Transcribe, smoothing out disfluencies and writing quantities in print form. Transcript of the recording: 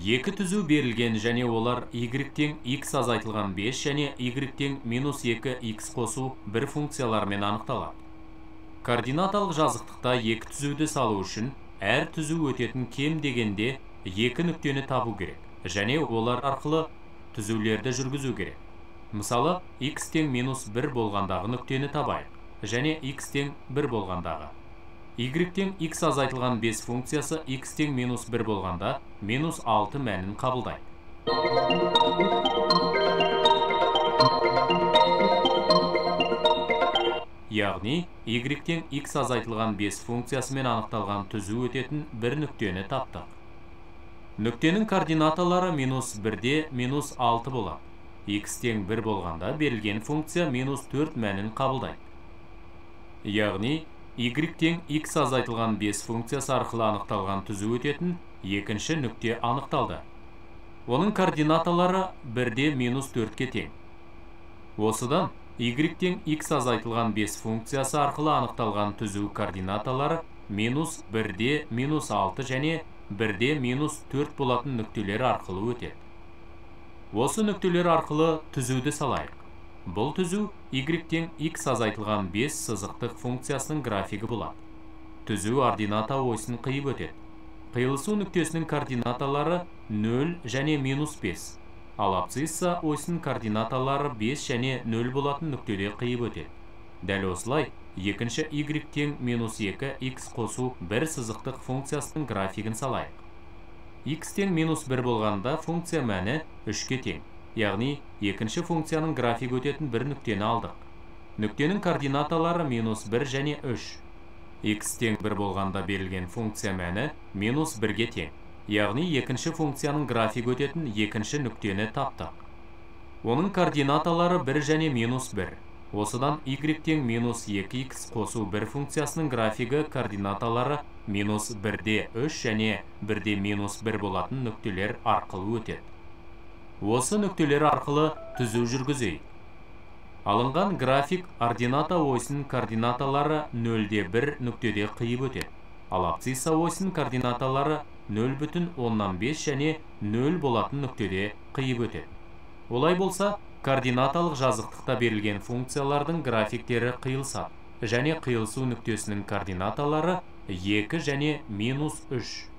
Екі түзу берілген және олар y тең x азайтылған 5 және y тең -2x қосу бір функциялармен анықталады. Координаталық жазықтықта екі түзуді салу үшін әр түзу өтетін кем дегенде екі нүктені табу керек және олар арқылы түзулерді жүргізу керек. Мысалы, x тең -1 болғандағы нүктені табайық және x тең 1 болғандағы. Y тең x азайтылған 5 функциясы x тең -1 болғанда -6 мәнін қабылдайды. Яғни, y тең x азайтылған 5 функциясымен анықталған түзу өтетін бір нүктені таптық. Нүктенің координаталары -1-де -6 болады. X тең 1 болғанда берілген функция -4 мәнін қабылдайды. Яғни, y тең x азайтылған 5 функциясы арқылы анықталған түзу өтетін екінші нүкте анықталды. Оның координаталары 1-де -4-ке тең. Осыдан, y тең x азайтылған 5 функциясы арқылы анықталған түзу координаталары -1-де -6 және 1-де -4 болатын нүктелер арқылы өтеді. Осы нүктелер арқылы түзуді салайық. Бұл түзу y тең x азайтылған 5 сызықтық функциясының графигі болады. Түзу ордината осыны қиып өтеді. Қиылысу нүктесінің координаталары 0 және -5. Ал абсцисса осының координаталары 5 және 0 болатын нүктеде қиып өтеді. Дәл осылай, екінші y тең -2x қосу бір сызықтық функциясының графигін салайық. X тең -1 болғанда функция мәні 3-ке тең. Яғни, екінші функцияның график өтетін бір нүктені алдық. Нүктенің координаталары -1 және 3. X тең 1 болғанда берілген функция мәні -1-ге тең. Яғни, екінші функцияның график өтетін екінші нүктені таптық. Оның координаталары 1 және -1. Осыдан y тең -2x қосу бір функциясының графигі координаталары -1-де 3 және 1-де -1 болатын нүктелер арқылы өтеді. Осы нүктелер арқылы түзу жүргізейік. Алынған график ордината осының координаталары 0-де 1 нүктеде қиып өтеді. Ал абсцисса осының координаталары 0,5 және 0 болатын нүктеде қиып өтеді. Олай болса, координаталық жазықтықта берілген функциялардың графиктері қиылсады және қиылысу нүктесінің координаталары 2 және -3.